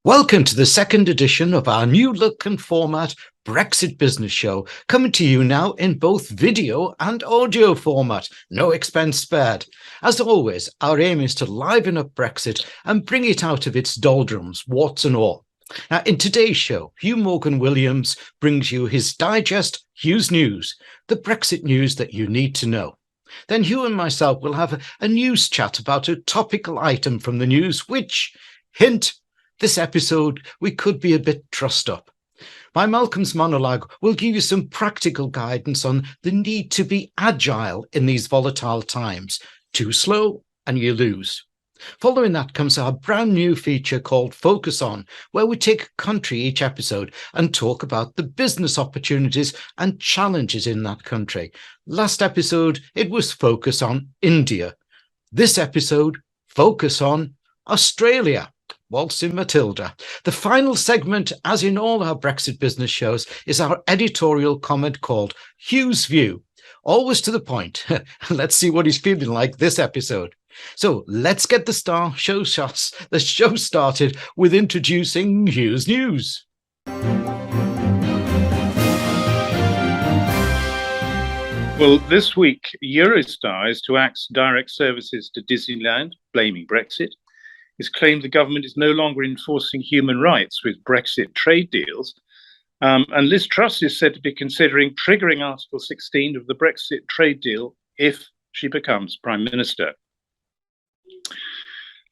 Welcome to the second edition of our new look and format Brexit Business Show, coming to you now in both video and audio format, no expense spared. As always, our aim is to liven up Brexit and bring it out of its doldrums, warts and all. Now, in today's show, Hugh Morgan-Williams brings you his digest, Hugh's News, the Brexit news that you need to know. Then Hugh and myself will have a news chat about a topical item from the news, which, hint, this episode, we could be a bit trussed up. My Malcolm's Monologue will give you some practical guidance on the need to be agile in these volatile times. Too slow and you lose. Following that comes our brand new feature called Focus On, where we take a country each episode and talk about the business opportunities and challenges in that country. Last episode, it was Focus on India. This episode, Focus on Australia. Waltzing Matilda. The final segment, as in all our Brexit business shows, is our editorial comment called Hugh's View. Always to the point. Let's see what he's feeling like this episode. So let's get the show started with introducing Hugh's News. Well, this week, Eurostar is to axe direct services to Disneyland, blaming Brexit. It's claimed the government is no longer enforcing human rights with Brexit trade deals. And Liz Truss is said to be considering triggering Article 16 of the Brexit trade deal if she becomes Prime Minister.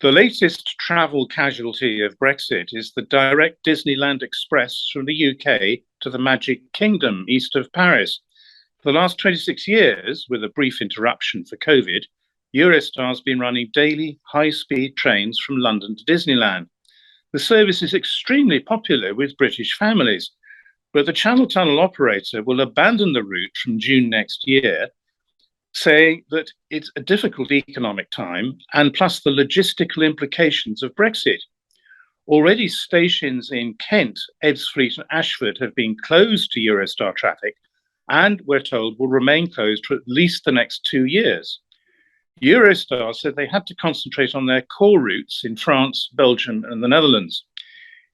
The latest travel casualty of Brexit is the direct Disneyland Express from the UK to the Magic Kingdom east of Paris. For the last 26 years, with a brief interruption for COVID, Eurostar has been running daily high-speed trains from London to Disneyland. The service is extremely popular with British families, but the Channel Tunnel operator will abandon the route from June next year, saying that it's a difficult economic time and plus the logistical implications of Brexit. Already stations in Kent, Ebbsfleet and Ashford have been closed to Eurostar traffic and, we're told, will remain closed for at least the next 2 years. Eurostar said they had to concentrate on their core routes in France, Belgium, and the Netherlands.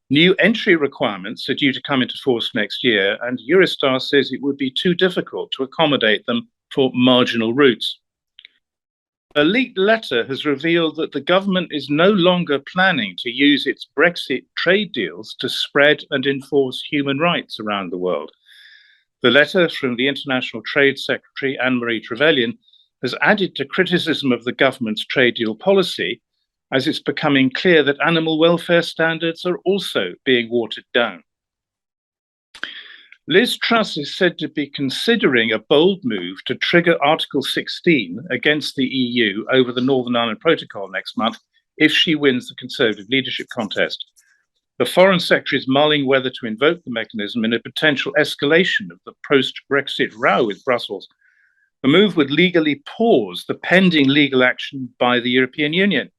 New entry requirements are due to come into force next year, and Eurostar says it would be too difficult to accommodate them for marginal routes. A leaked letter has revealed that the government is no longer planning to use its Brexit trade deals to spread and enforce human rights around the world. The letter from the International Trade Secretary, Anne-Marie Trevelyan, has added to criticism of the government's trade deal policy, as it's becoming clear that animal welfare standards are also being watered down. Liz Truss is said to be considering a bold move to trigger Article 16 against the EU over the Northern Ireland Protocol next month if she wins the Conservative leadership contest. The Foreign Secretary is mulling whether to invoke the mechanism in a potential escalation of the post-Brexit row with Brussels. The move would legally pause the pending legal action by the European Union.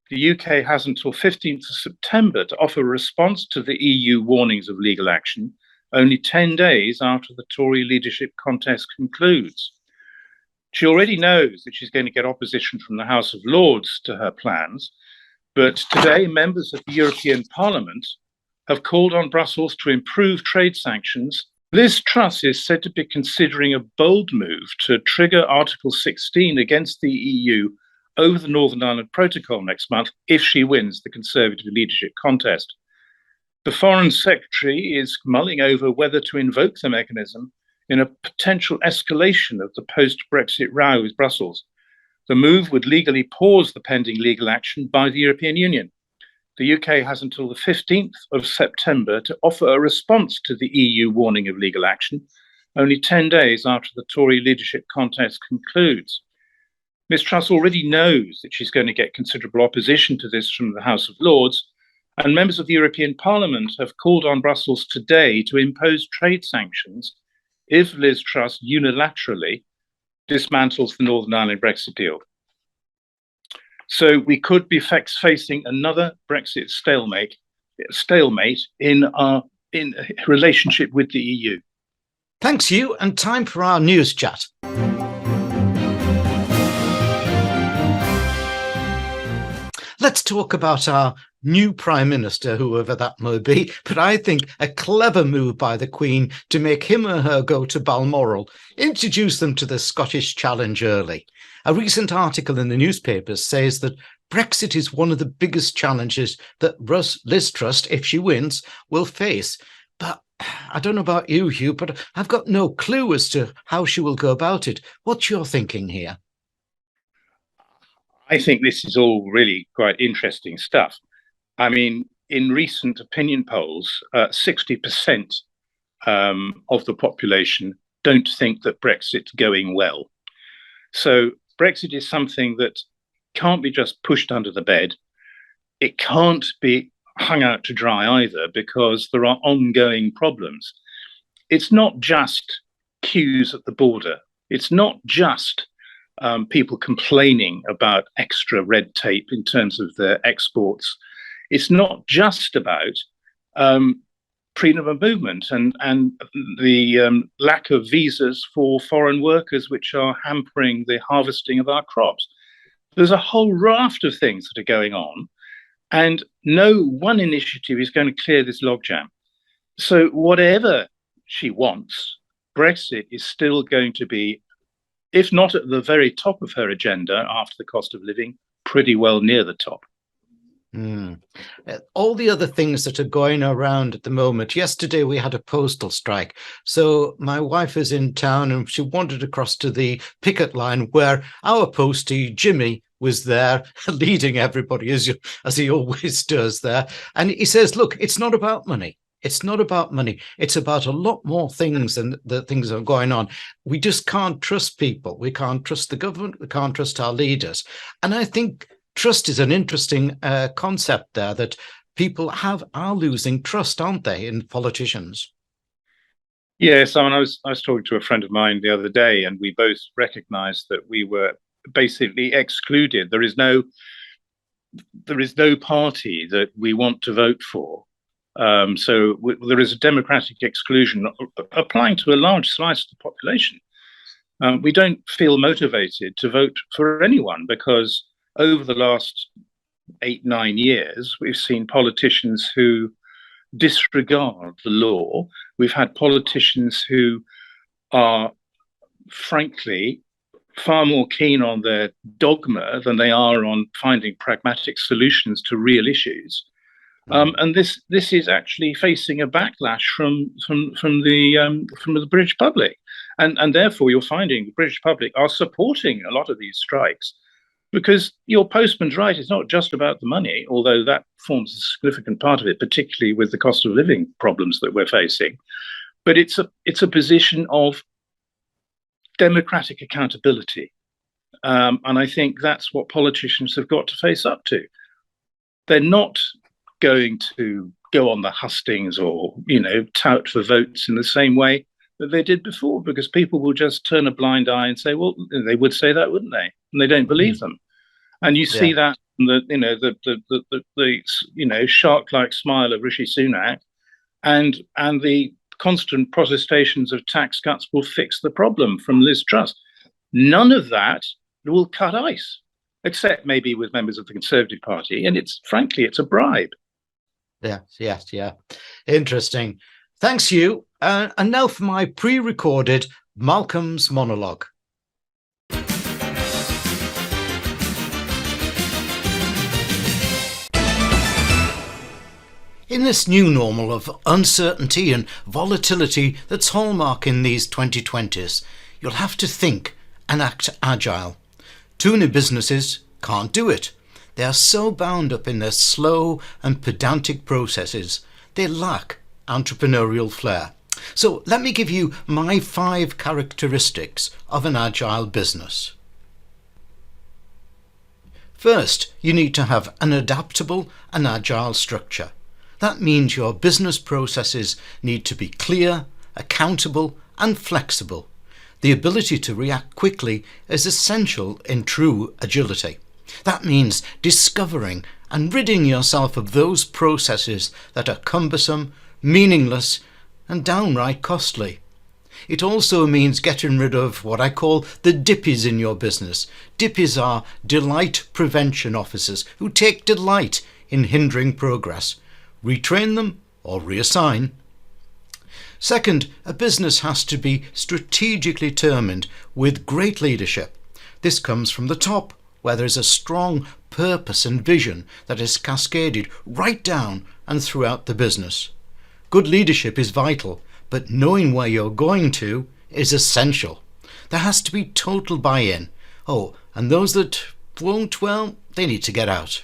The UK has until 15th of September to offer a response to the EU warnings of legal action, only 10 days after the Tory leadership contest concludes. She already knows that she's going to get opposition from the House of Lords to her plans, but today members of the European Parliament have called on Brussels to improve trade sanctions. Liz Truss is said to be considering a bold move to trigger Article 16 against the EU over the Northern Ireland Protocol next month if she wins the Conservative leadership contest. The Foreign Secretary is mulling over whether to invoke the mechanism in a potential escalation of the post-Brexit row with Brussels. The move would legally pause the pending legal action by the European Union. The UK has until the 15th of September to offer a response to the EU warning of legal action, only 10 days after the Tory leadership contest concludes. Ms Truss already knows that she's going to get considerable opposition to this from the House of Lords, and members of the European Parliament have called on Brussels today to impose trade sanctions if Liz Truss unilaterally dismantles the Northern Ireland Brexit deal. So we could be facing another Brexit stalemate in relationship with the EU. Thanks, Hugh, and time for our news chat. Let's talk about our new Prime Minister, whoever that may be, but I think a clever move by the Queen to make him or her go to Balmoral, introduce them to the Scottish challenge early. A recent article in the newspapers says that Brexit is one of the biggest challenges that Liz Truss, if she wins, will face. But I don't know about you, Hugh, but I've got no clue as to how she will go about it. What's your thinking here? I think this is all really quite interesting stuff. I mean, in recent opinion polls, 60% of the population don't think that Brexit's going well. So Brexit is something that can't be just pushed under the bed. It can't be hung out to dry either, because there are ongoing problems. It's not just queues at the border. It's not just people complaining about extra red tape in terms of their exports. It's not just about freedom of movement and the lack of visas for foreign workers, which are hampering the harvesting of our crops. There's a whole raft of things that are going on, and no one initiative is going to clear this logjam. So whatever she wants, Brexit is still going to be, if not at the very top of her agenda after the cost of living, pretty well near the top. All the other things that are going around at the moment. Yesterday we had a postal strike. So my wife is in town and she wandered across to the picket line where our postie, Jimmy, was there leading everybody as he always does there. And he says, look, it's not about money. It's not about money. It's about a lot more things than the things that are going on. We just can't trust people. We can't trust the government. We can't trust our leaders. And I think trust is an interesting concept there, that people are losing trust, aren't they, in politicians? Yes, I was talking to a friend of mine the other day, and we both recognised that we were basically excluded. There is no party that we want to vote for. So there is a democratic exclusion applying to a large slice of the population. We don't feel motivated to vote for anyone because over the last 8-9 years, we've seen politicians who disregard the law. We've had politicians who are, frankly, far more keen on their dogma than they are on finding pragmatic solutions to real issues. And this is actually facing a backlash from the British public, and therefore you're finding the British public are supporting a lot of these strikes. Because your postman's right, it's not just about the money, although that forms a significant part of it, particularly with the cost of living problems that we're facing. But it's a position of democratic accountability. And I think that's what politicians have got to face up to. They're not going to go on the hustings or, tout for votes in the same way that they did before, because people will just turn a blind eye and say, well, they would say that, wouldn't they? And they don't believe them. And you see that the shark-like smile of Rishi Sunak, and the constant protestations of tax cuts will fix the problem from Liz Truss. None of that will cut ice, except maybe with members of the Conservative Party. And it's a bribe. Yes. Interesting. Thanks, Hugh. And now for my pre-recorded Malcolm's monologue. In this new normal of uncertainty and volatility that's hallmarking these 2020s, you'll have to think and act agile. Tuna businesses can't do it. They are so bound up in their slow and pedantic processes, they lack entrepreneurial flair. So let me give you my 5 characteristics of an agile business. First, you need to have an adaptable and agile structure. That means your business processes need to be clear, accountable, and flexible. The ability to react quickly is essential in true agility. That means discovering and ridding yourself of those processes that are cumbersome, meaningless, and downright costly. It also means getting rid of what I call the dippies in your business. Dippies are delight prevention officers who take delight in hindering progress. Retrain them or reassign. Second, a business has to be strategically determined with great leadership. This comes from the top, where there is a strong purpose and vision that is cascaded right down and throughout the business. Good leadership is vital, but knowing where you're going to is essential. There has to be total buy-in. Oh, and those that won't, well, they need to get out.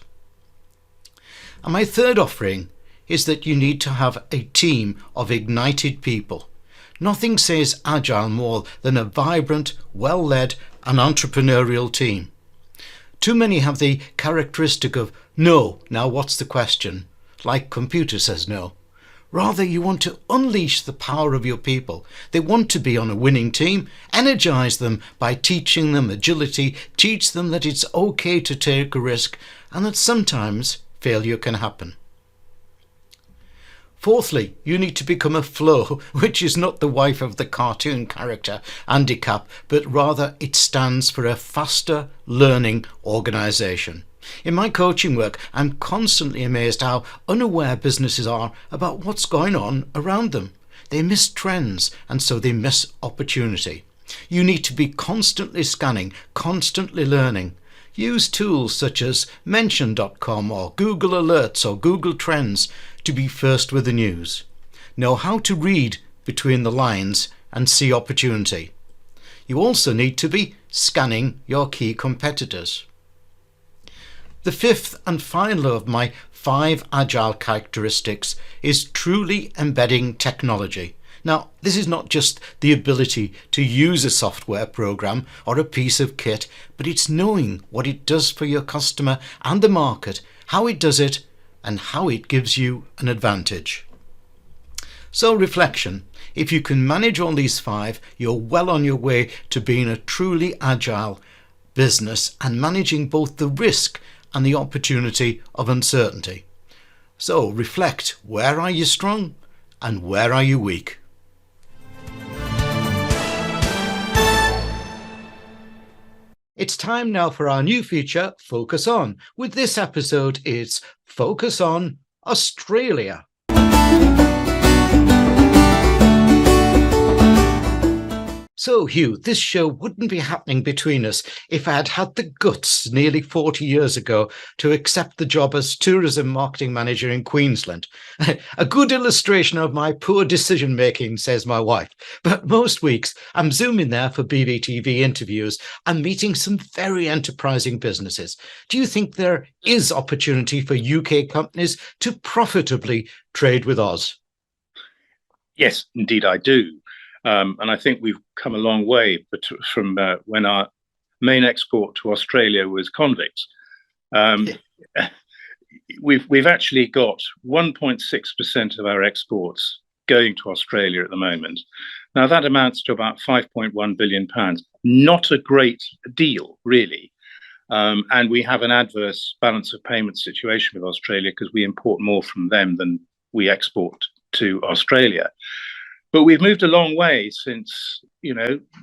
And my third offering is that you need to have a team of ignited people. Nothing says Agile more than a vibrant, well-led and entrepreneurial team. Too many have the characteristic of, no, now what's the question? Like computer says no. Rather, you want to unleash the power of your people. They want to be on a winning team. Energize them by teaching them agility. Teach them that it's okay to take a risk and that sometimes failure can happen. Fourthly, you need to become a flow, which is not the wife of the cartoon character Andy Capp, but rather it stands for a faster learning organisation. In my coaching work, I'm constantly amazed how unaware businesses are about what's going on around them. They miss trends and so they miss opportunity. You need to be constantly scanning, constantly learning. Use tools such as Mention.com or Google Alerts or Google Trends to be first with the news. Know how to read between the lines and see opportunity. You also need to be scanning your key competitors. The fifth and final of my 5 Agile characteristics is truly embedding technology. Now, this is not just the ability to use a software program or a piece of kit, but it's knowing what it does for your customer and the market, how it does it, and how it gives you an advantage. So, reflection. If you can manage all these 5, you're well on your way to being a truly agile business and managing both the risk and the opportunity of uncertainty. So, reflect. Where are you strong and where are you weak? It's time now for our new feature, Focus On. With this episode, it's Focus On Australia. So, Hugh, this show wouldn't be happening between us if I had had the guts nearly 40 years ago to accept the job as tourism marketing manager in Queensland. A good illustration of my poor decision making, says my wife. But most weeks, I'm zooming there for BBTV interviews and meeting some very enterprising businesses. Do you think there is opportunity for UK companies to profitably trade with Oz? Yes, indeed I do. And I think we've come a long way from when our main export to Australia was convicts. We've actually got 1.6% of our exports going to Australia at the moment. Now that amounts to about £5.1 billion. Not a great deal, really. And we have an adverse balance of payments situation with Australia because we import more from them than we export to Australia. But we've moved a long way since,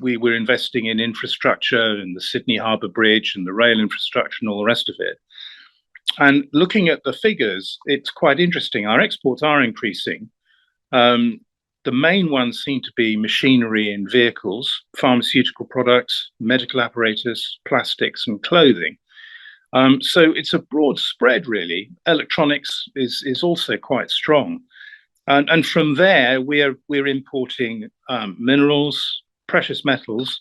we were investing in infrastructure and the Sydney Harbour Bridge and the rail infrastructure and all the rest of it. And looking at the figures, it's quite interesting. Our exports are increasing. The main ones seem to be machinery and vehicles, pharmaceutical products, medical apparatus, plastics and clothing. So it's a broad spread, really. Electronics is also quite strong. And from there, we're importing minerals, precious metals,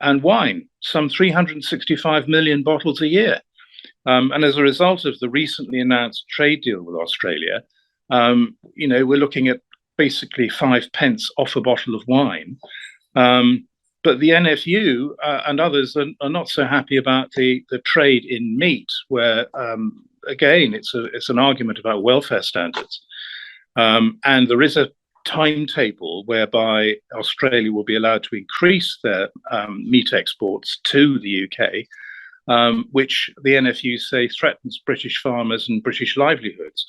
and wine, some 365 million bottles a year. And as a result of the recently announced trade deal with Australia, we're looking at basically 5 pence off a bottle of wine. But the NFU and others are not so happy about the trade in meat, where, again, it's an argument about welfare standards. And there is a timetable whereby Australia will be allowed to increase their meat exports to the UK, which the NFU say threatens British farmers and British livelihoods.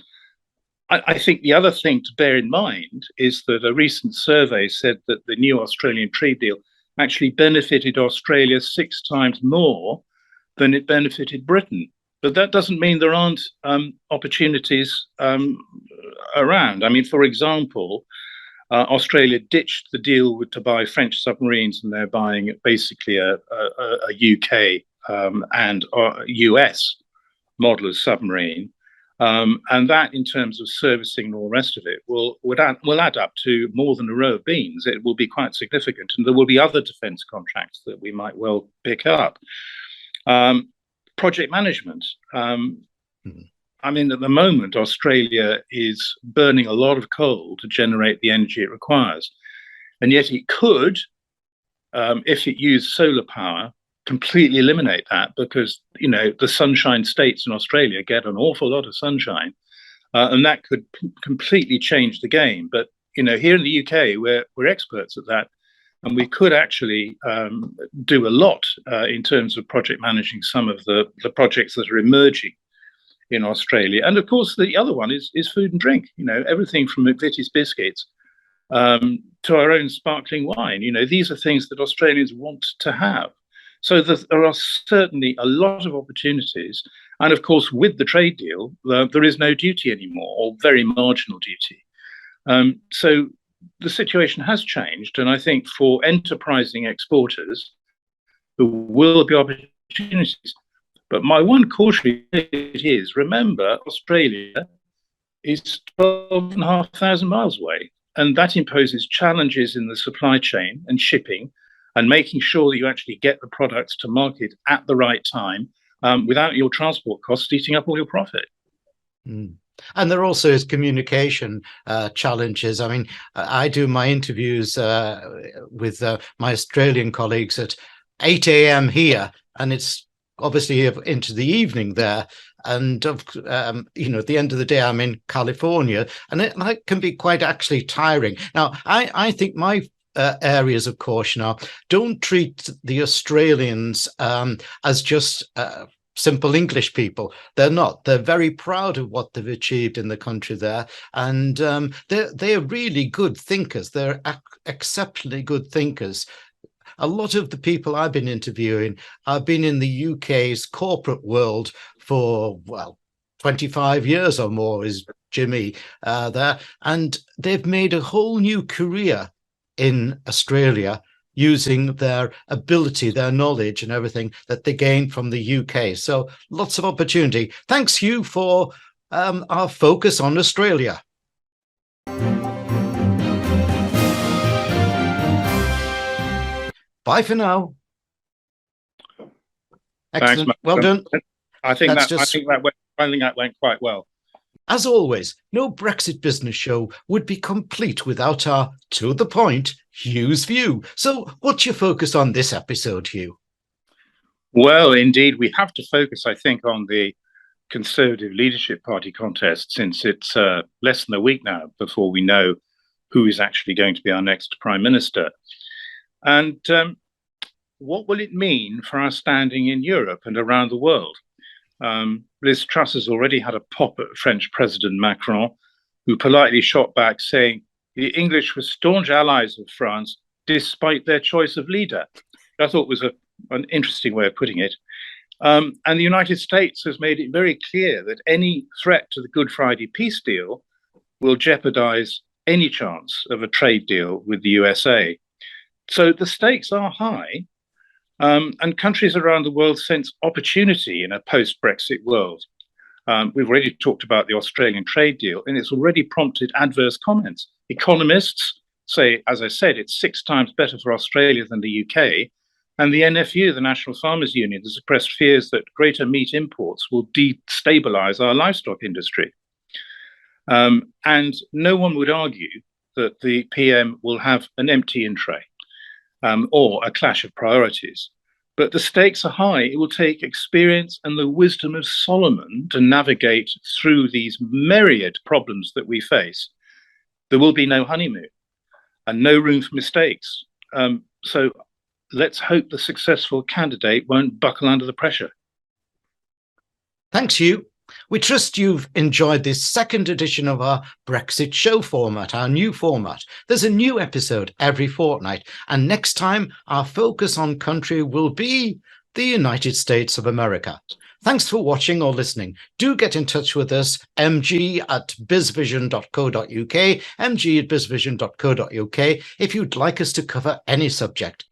I think the other thing to bear in mind is that a recent survey said that the new Australian trade deal actually benefited Australia 6 times more than it benefited Britain. But that doesn't mean there aren't opportunities around. I mean, for example, Australia ditched the deal to buy French submarines, and they're buying basically a UK and US model of submarine. And that, in terms of servicing and all the rest of it, will add up to more than a row of beans. It will be quite significant, and there will be other defence contracts that we might well pick up. Project management. I mean, at the moment, Australia is burning a lot of coal to generate the energy it requires, and yet it could, if it used solar power, completely eliminate that, because the sunshine states in Australia get an awful lot of sunshine, and that could completely change the game. But here in the UK, we're experts at that, and we could actually do a lot in terms of project managing some of the projects that are emerging in Australia. And of course, the other one is food and drink. Everything from McVitie's biscuits to our own sparkling wine. These are things that Australians want to have. So there are certainly a lot of opportunities. And of course, with the trade deal, there is no duty anymore, or very marginal duty. So the situation has changed. And I think for enterprising exporters, there will be opportunities. But my one caution is, remember, Australia is 12,500 miles away. And that imposes challenges in the supply chain and shipping, and making sure that you actually get the products to market at the right time, without your transport costs eating up all your profit. Mm. And there also is communication challenges. I mean, I do my interviews with my Australian colleagues at 8 a.m. here, and it's obviously into the evening there. And, at the end of the day, I'm in California, and it can be quite actually tiring. Now, I think my areas of caution are, don't treat the Australians as just simple English people. They're not. They're very proud of what they've achieved in the country there, and they're really good thinkers. They're exceptionally good thinkers. A lot of the people I've been interviewing have been in the UK's corporate world for 25 years or more, is Jimmy there, and they've made a whole new career in Australia using their ability, their knowledge and everything that they gained from the UK. So lots of opportunity. Thanks, Hugh, for our focus on Australia. Bye for now. Excellent. Thanks, well done. I think that went quite well. As always, no Brexit Business Show would be complete without our to the point Hugh's view. So what's your focus on this episode, Hugh? Well, indeed, we have to focus, I think, on the Conservative Leadership Party contest, since it's less than a week now before we know who is actually going to be our next Prime Minister. And what will it mean for our standing in Europe and around the world? Liz Truss has already had a pop at French President Macron, who politely shot back saying the English were staunch allies of France despite their choice of leader. I thought was an interesting way of putting it. And the United States has made it very clear that any threat to the Good Friday peace deal will jeopardize any chance of a trade deal with the USA. So the stakes are high. And countries around the world sense opportunity in a post-Brexit world. We've already talked about the Australian trade deal, and it's already prompted adverse comments. Economists say, as I said, it's 6 times better for Australia than the UK. And the NFU, the National Farmers Union, has expressed fears that greater meat imports will destabilize our livestock industry. And no one would argue that the PM will have an empty in tray. Or a clash of priorities. But the stakes are high. It will take experience and the wisdom of Solomon to navigate through these myriad problems that we face. There will be no honeymoon and no room for mistakes. So let's hope the successful candidate won't buckle under the pressure. Thanks, Hugh. We trust you've enjoyed this second edition of our Brexit show format, our new format. There's a new episode every fortnight, and next time our focus on country will be the United States of America. Thanks for watching or listening. Do get in touch with us, mg@bizvision.co.uk, mg@bizvision.co.uk, if you'd like us to cover any subject.